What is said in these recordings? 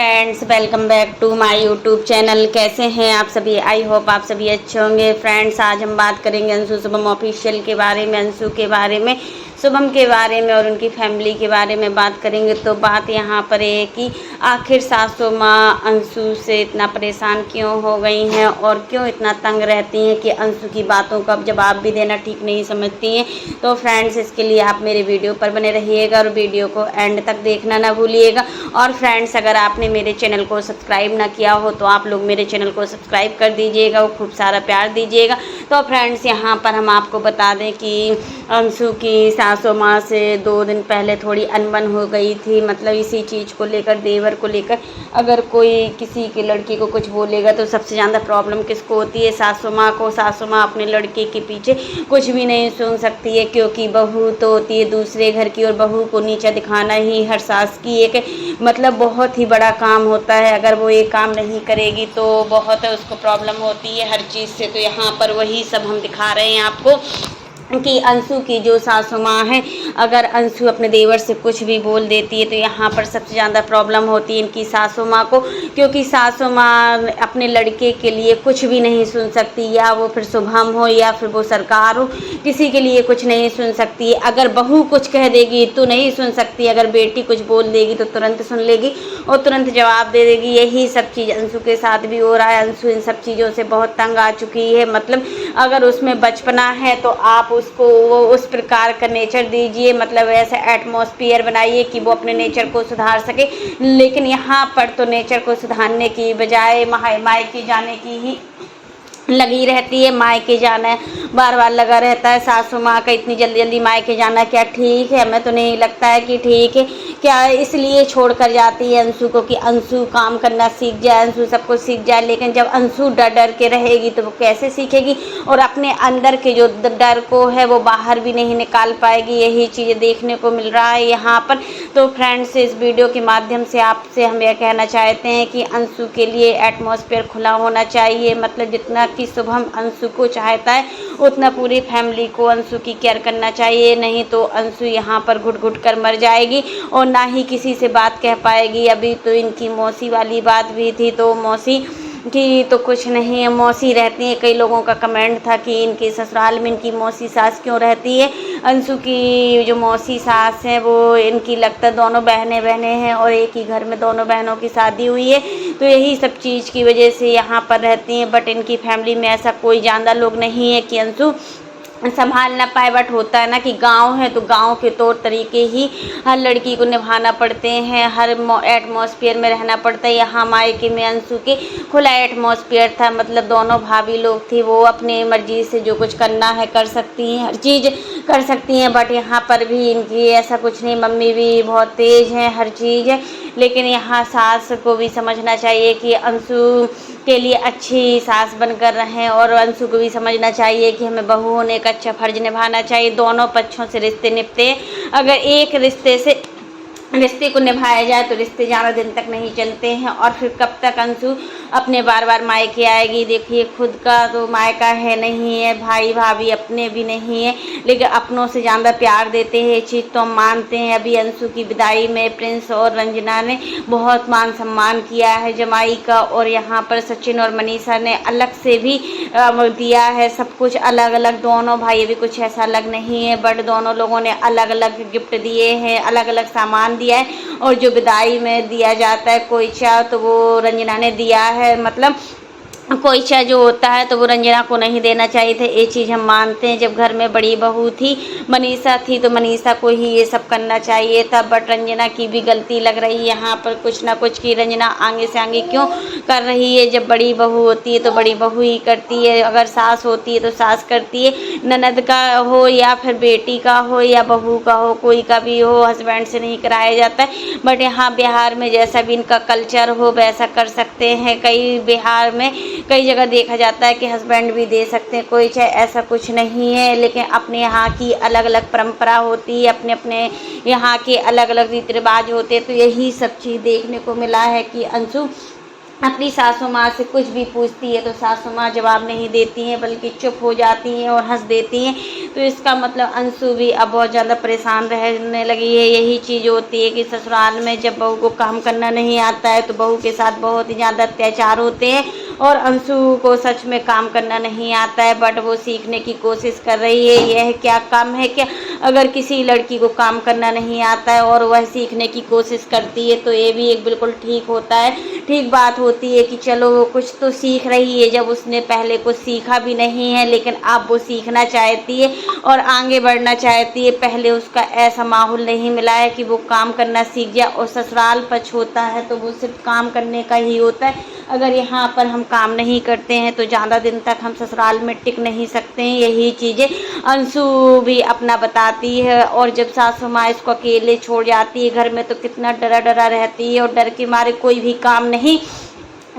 Friends, welcome back to my YouTube channel. कैसे हैं आप सभी? आई होप आप सभी अच्छे होंगे। फ्रेंड्स, आज हम बात करेंगे अंशु शुभम ऑफिशियल के बारे में, अंशु के बारे में, शुभम के बारे में और उनकी फैमिली के बारे में बात करेंगे। तो बात यहाँ पर है कि आखिर सासू माँ अंशु से इतना परेशान क्यों हो गई हैं और क्यों इतना तंग रहती हैं कि अंशु की बातों का जवाब भी देना ठीक नहीं समझती हैं। तो फ्रेंड्स, इसके लिए आप मेरे वीडियो पर बने रहिएगा और वीडियो को एंड तक देखना ना भूलिएगा। और फ्रेंड्स, अगर आपने मेरे चैनल को सब्सक्राइब ना किया हो तो आप लोग मेरे चैनल को सब्सक्राइब कर दीजिएगा और खूब सारा प्यार दीजिएगा। तो फ्रेंड्स, यहाँ पर हम आपको बता दें कि अंशु की सासू माँ से 2 दिन पहले थोड़ी अनबन हो गई थी, मतलब इसी चीज़ को लेकर, देवर को लेकर। अगर कोई किसी की लड़की को कुछ बोलेगा तो सबसे ज़्यादा प्रॉब्लम किसको होती है? सासू माँ को। सासू माँ अपने लड़के के पीछे कुछ भी नहीं सुन सकती है, क्योंकि बहू तो होती है दूसरे घर की और बहू को नीचा दिखाना ही हर सास की एक मतलब बहुत ही बड़ा काम होता है। अगर वो ये काम नहीं करेगी तो बहुत उसको प्रॉब्लम होती है हर चीज़ से। तो यहाँ पर वही सब हम दिखा रहे हैं आपको कि अंशु की जो सासू माँ है, अगर अंशु अपने देवर से कुछ भी बोल देती है तो यहाँ पर सबसे ज़्यादा प्रॉब्लम होती है इनकी सासू माँ को, क्योंकि सासू माँ अपने लड़के के लिए कुछ भी नहीं सुन सकती, या वो फिर शुभम हो या फिर वो सरकार हो, किसी के लिए कुछ नहीं सुन सकती है। अगर बहू कुछ कह देगी तो नहीं सुन सकती, अगर बेटी कुछ बोल देगी तो तुरंत सुन लेगी और तुरंत जवाब दे देगी। यही सब चीज़ अंशु के साथ भी हो रहा है। अंशु इन सब चीज़ों से बहुत तंग आ चुकी है। मतलब अगर उसमें बचपना है तो आप उसको वो उस प्रकार का नेचर दीजिए, मतलब ऐसा एटमॉस्फेयर बनाइए कि वो अपने नेचर को सुधार सके। लेकिन यहाँ पर तो नेचर को सुधारने की बजाय मायके जाने की ही लगी रहती है। मायके जाना है, बार बार लगा रहता है। सासू माँ का इतनी जल्दी जल्दी मायके जाना क्या ठीक है? हमें तो नहीं लगता है कि ठीक है। क्या इसलिए छोड़ कर जाती है अंशु को कि अंशु काम करना सीख जाए, अंशु सब कुछ सीख जाए। लेकिन जब अंशु डर डर के रहेगी तो वो कैसे सीखेगी? और अपने अंदर के जो डर को है वो बाहर भी नहीं निकाल पाएगी। यही चीज़ें देखने को मिल रहा है यहाँ पर। तो फ्रेंड्स, इस वीडियो के माध्यम से आपसे हम यह कहना चाहते हैं कि अंशु के लिए एटमॉस्फेयर खुला होना चाहिए। मतलब जितना कि शुभम अंशु को चाहता है उतना पूरी फैमिली को अंशु की केयर करना चाहिए, नहीं तो अंशु यहाँ पर घुट घुट कर मर जाएगी और ना ही किसी से बात कह पाएगी। अभी तो इनकी मौसी वाली बात भी थी, तो मौसी की तो कुछ नहीं है, मौसी रहती है। कई लोगों का कमेंट था कि इनके ससुराल में इनकी मौसी सास क्यों रहती है। अंशु की जो मौसी सास है वो इनकी लगता है दोनों बहनें हैं और एक ही घर में दोनों बहनों की शादी हुई है, तो यही सब चीज़ की वजह से यहाँ पर रहती हैं। बट इनकी फैमिली में ऐसा कोई ज़्यादा लोग नहीं है कि अंशु संभाल ना पाए। बट होता है ना कि गांव है तो गांव के तौर तरीके ही हर लड़की को निभाना पड़ते हैं, हर एटमॉस्फेयर में रहना पड़ता है। यहाँ मायके में अंशु के खुला एटमॉस्फेयर था, मतलब दोनों भाभी लोग थी, वो अपनी मर्जी से जो कुछ करना है कर सकती हैं, हर चीज़ कर सकती हैं। बट यहाँ पर भी इनकी ऐसा कुछ नहीं, मम्मी भी बहुत तेज़ हैं, हर चीज़ है। लेकिन यहाँ सास को भी समझना चाहिए कि अंशु के लिए अच्छी सास बनकर रहें, और अंशु को भी समझना चाहिए कि हमें बहू होने का अच्छा फर्ज निभाना चाहिए। दोनों पक्षों से रिश्ते निपटे, अगर एक रिश्ते को निभाया जाए तो रिश्ते ज़्यादा दिन तक नहीं चलते हैं। और फिर कब तक अंशु अपने बार बार मायके आएगी? देखिए, खुद का तो मायका है नहीं है, भाई भाभी अपने भी नहीं है, लेकिन अपनों से ज़्यादा प्यार देते हैं, ये चीज़ तो हम मानते हैं। अभी अंशु की विदाई में प्रिंस और रंजना ने बहुत मान सम्मान किया है जमाई का, और यहाँ पर सचिन और मनीषा ने अलग से भी दिया है, सब कुछ अलग अलग। दोनों भाई भी कुछ ऐसा अलग नहीं है, बट दोनों लोगों ने अलग अलग गिफ्ट दिए हैं, अलग अलग सामान दिया है। और जो विदाई में दिया जाता है कोईचा, तो वो रंजना ने दिया है। मतलब कोईचा जो होता है तो वो रंजना को नहीं देना चाहिए था, ये चीज़ हम मानते हैं। जब घर में बड़ी बहू थी, मनीषा थी, तो मनीषा को ही ये सब करना चाहिए था। बट रंजना की भी गलती लग रही है यहाँ पर कुछ ना कुछ, कि रंजना आगे से आगे क्यों कर रही है। जब बड़ी बहू होती है तो बड़ी बहू ही करती है, अगर सास होती है तो सास करती है। ननद का हो या फिर बेटी का हो या बहू का हो, कोई का भी हो, हस्बैंड से नहीं कराया जाता है। बट यहाँ बिहार में जैसा भी इनका कल्चर हो वैसा कर सकते हैं। कई बिहार में कई जगह देखा जाता है कि हस्बैंड भी दे सकते हैं, कोई चाहे ऐसा कुछ नहीं है। लेकिन अपने यहाँ की अलग अलग परंपरा होती है, अपने अपने यहाँ के अलग अलग रीति रिवाज होते हैं। तो यही सब चीज़ देखने को मिला है कि अंशु अपनी सासू माँ से कुछ भी पूछती है तो सासू माँ जवाब नहीं देती हैं, बल्कि चुप हो जाती हैं और हंस देती हैं। तो इसका मतलब अंशु भी अब बहुत ज़्यादा परेशान रहने लगी है। यही चीज़ होती है कि ससुराल में जब बहू को काम करना नहीं आता है तो बहू के साथ बहुत ही ज़्यादा अत्याचार होते हैं। और अंशु को सच में काम करना नहीं आता है, बट वो सीखने की कोशिश कर रही है। यह क्या काम है क्या? अगर किसी लड़की को काम करना नहीं आता है और वह सीखने की कोशिश करती है तो ये भी एक बिल्कुल ठीक होता है, ठीक बात होती है कि चलो वो कुछ तो सीख रही है, जब उसने पहले कुछ सीखा भी नहीं है लेकिन अब वो सीखना चाहती है और आगे बढ़ना चाहती है। पहले उसका ऐसा माहौल नहीं मिला है कि वो काम करना सीख जाए। और ससुराल पक्ष होता है तो वो सिर्फ काम करने का ही होता है। अगर यहाँ पर हम काम नहीं करते हैं तो ज़्यादा दिन तक हम ससुराल में टिक नहीं सकते हैं। यही चीज़ें अंशु भी अपना बताती है। और जब सासू माँ इसको अकेले छोड़ जाती है घर में तो कितना डरा डरा रहती है और डर के मारे कोई भी काम नहीं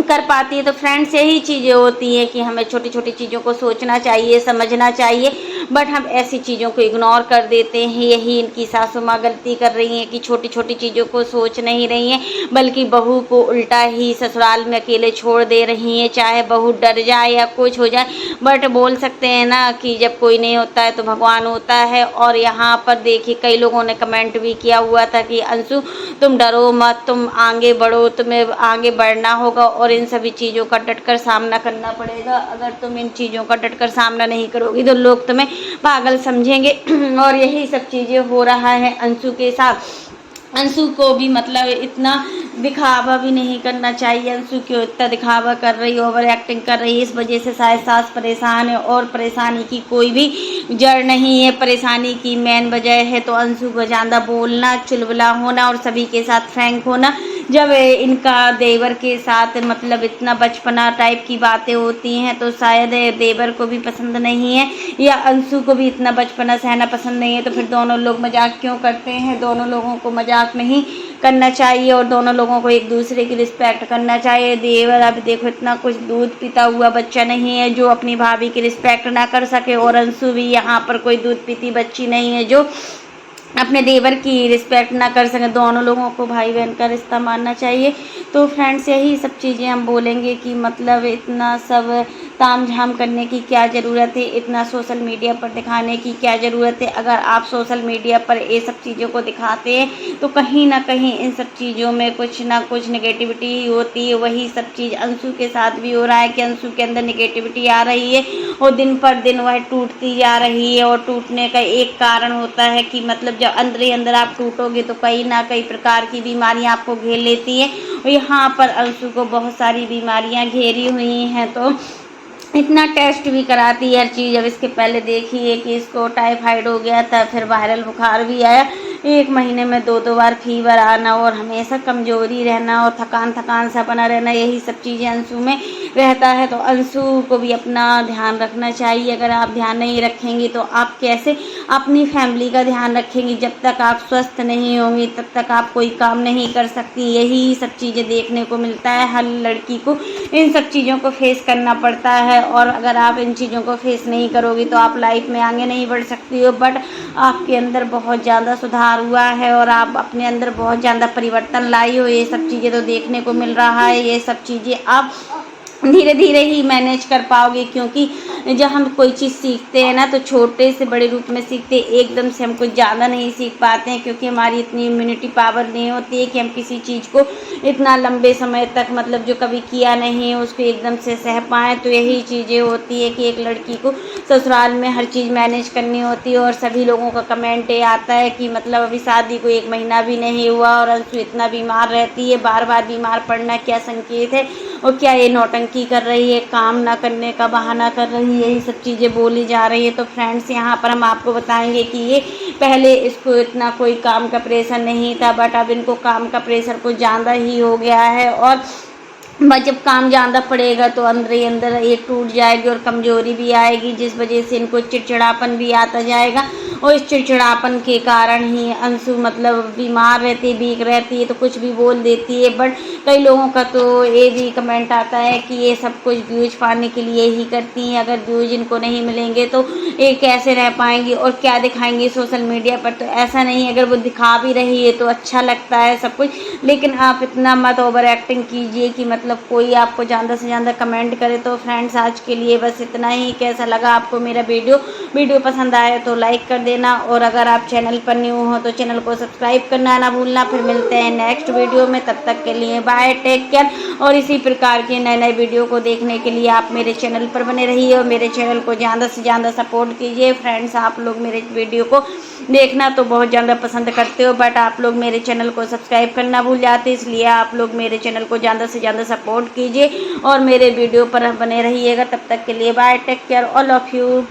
कर पाती है। तो फ्रेंड्स यही चीज़ें होती हैं कि हमें छोटी छोटी चीज़ों को सोचना चाहिए, समझना चाहिए, बट हम ऐसी चीज़ों को इग्नोर कर देते हैं। यही इनकी सासू माँ गलती कर रही हैं कि छोटी छोटी चीज़ों को सोच नहीं रही हैं, बल्कि बहू को उल्टा ही ससुराल में अकेले छोड़ दे रही हैं। चाहे बहू डर जाए या कुछ हो जाए, बट बोल सकते हैं ना कि जब कोई नहीं होता है तो भगवान होता है। और यहाँ पर देखिए कई लोगों ने कमेंट भी किया हुआ था कि अंशु तुम डरो मत, तुम आगे बढ़ो, तुम्हें आगे बढ़ना होगा और इन सभी चीज़ों का डटकर सामना करना पड़ेगा। अगर तुम इन चीज़ों का डटकर सामना नहीं करोगी तो लोग तुम्हें पागल समझेंगे। और यही सब चीज़ें हो रहा है अंशु के साथ। अंशु को भी मतलब इतना दिखावा भी नहीं करना चाहिए। अंशु क्यों इतना दिखावा कर रही है, ओवर एक्टिंग कर रही है, इस वजह से शायद सास परेशान है। और परेशानी की कोई भी जड़ नहीं है, परेशानी की मेन वजह है तो अंशु को ज़्यादा बोलना, चुलबुला होना और सभी के साथ फ्रैंक होना। जब इनका देवर के साथ मतलब इतना बचपना टाइप की बातें होती हैं तो शायद देवर को भी पसंद नहीं है या अंशु को भी इतना बचपना सहना पसंद नहीं है। तो फिर दोनों लोग मजाक क्यों करते हैं? दोनों लोगों को मजाक नहीं करना चाहिए और दोनों लोगों को एक दूसरे की रिस्पेक्ट करना चाहिए। देवर अब देखो इतना कुछ दूध पीता हुआ बच्चा नहीं है जो अपनी भाभी की रिस्पेक्ट ना कर सके, और अंशु भी यहाँ पर कोई दूध पीती बच्ची नहीं है जो अपने देवर की रिस्पेक्ट ना कर सकें। दोनों लोगों को भाई बहन का रिश्ता मानना चाहिए। तो फ्रेंड्स यही सब चीज़ें हम बोलेंगे कि मतलब इतना सब ताम झाम करने की क्या ज़रूरत है, इतना सोशल मीडिया पर दिखाने की क्या ज़रूरत है। अगर आप सोशल मीडिया पर ये सब चीज़ों को दिखाते हैं तो कहीं ना कहीं इन सब चीज़ों में कुछ ना कुछ नेगेटिविटी होती है। वही सब चीज़ अंशु के साथ भी हो रहा है कि अंशु के अंदर नेगेटिविटी आ रही है और दिन पर दिन वह टूटती जा रही है। और टूटने का एक कारण होता है कि मतलब जब अंदर ही अंदर आप टूटोगे तो कई ना कई प्रकार की बीमारियां आपको घेर लेती हैं। और यहाँ पर अंशु को बहुत सारी बीमारियां घेरी हुई हैं तो इतना टेस्ट भी कराती है हर चीज़। अब इसके पहले देखिए कि इसको टाइफाइड हो गया था, फिर वायरल बुखार भी आया, 1 महीने में 2 बार फीवर आना और हमेशा कमजोरी रहना और थकान थकान सा बना रहना, यही सब चीज़ें अंशु में रहता है। तो अंशु को भी अपना ध्यान रखना चाहिए। अगर आप ध्यान नहीं रखेंगी तो आप कैसे अपनी फैमिली का ध्यान रखेंगी? जब तक आप स्वस्थ नहीं होंगी तब तक आप कोई काम नहीं कर सकती। यही सब चीज़ें देखने को मिलता है, हर लड़की को इन सब चीज़ों को फेस करना पड़ता है। और अगर आप इन चीज़ों को फेस नहीं करोगी तो आप लाइफ में आगे नहीं बढ़ सकती हो। बट आपके अंदर बहुत ज़्यादा सुधार हुआ है और आप अपने अंदर बहुत ज़्यादा परिवर्तन लाई हो, ये सब चीज़ें तो देखने को मिल रहा है। ये सब चीज़ें आप धीरे धीरे ही मैनेज कर पाओगे, क्योंकि जब हम कोई चीज़ सीखते हैं ना तो छोटे से बड़े रूप में सीखते हैं, एकदम से हम कुछ ज़्यादा नहीं सीख पाते हैं, क्योंकि हमारी इतनी इम्यूनिटी पावर नहीं होती है कि हम किसी चीज़ को इतना लंबे समय तक मतलब जो कभी किया नहीं है उसको एकदम से सह पाएँ। तो यही चीज़ें होती है कि एक लड़की को ससुराल में हर चीज़ मैनेज करनी होती है। और सभी लोगों का कमेंट ये आता है कि मतलब अभी शादी को 1 महीना भी नहीं हुआ और अंशु इतना बीमार रहती है, बार बार बीमार पड़ना क्या संकेत है और क्या ये नौटंकी कर रही है, काम ना करने का बहाना कर रही है, यही सब चीज़ें बोली जा रही है। तो फ्रेंड्स यहाँ पर हम आपको बताएंगे कि ये पहले इसको इतना कोई काम का प्रेशर नहीं था, बट अब इनको काम का प्रेशर कुछ ज़्यादा ही हो गया है। और बस जब काम ज़्यादा पड़ेगा तो अंदर ही अंदर ये टूट जाएगी और कमज़ोरी भी आएगी, जिस वजह से इनको चिड़चिड़ापन भी आता जाएगा और इस चिड़चिड़ापन के कारण ही अंशु मतलब बीमार रहती है, वीक रहती है, तो कुछ भी बोल देती है। बट कई लोगों का तो ये भी कमेंट आता है कि ये सब कुछ व्यूज पाने के लिए ही करती हैं, अगर व्यूज इनको नहीं मिलेंगे तो ये कैसे रह पाएंगी और क्या दिखाएंगी सोशल मीडिया पर। तो ऐसा नहीं है, अगर वो दिखा भी रही है तो अच्छा लगता है सब कुछ, लेकिन आप इतना मत ओवर एक्टिंग कीजिए कि मतलब कोई आपको ज़्यादा से ज़्यादा कमेंट करे। तो फ्रेंड्स आज के लिए बस इतना ही। कैसा लगा आपको मेरा वीडियो पसंद आए तो लाइक कर देना, और अगर आप चैनल पर न्यू हो तो चैनल को सब्सक्राइब करना ना भूलना। फिर मिलते हैं नेक्स्ट वीडियो में, तब तक के लिए बाय, टेक केयर। और इसी प्रकार के नए नए वीडियो को देखने के लिए आप मेरे चैनल पर बने रहिए और मेरे चैनल को ज़्यादा से ज़्यादा सपोर्ट कीजिए। फ्रेंड्स आप लोग मेरे वीडियो को देखना तो बहुत ज़्यादा पसंद करते हो, बट आप लोग मेरे चैनल को सब्सक्राइब करना भूल जाते, इसलिए आप लोग मेरे चैनल को ज़्यादा से ज़्यादा सपोर्ट कीजिए और मेरे वीडियो पर बने रहिएगा। तब तक के लिए bye, take care, all of you.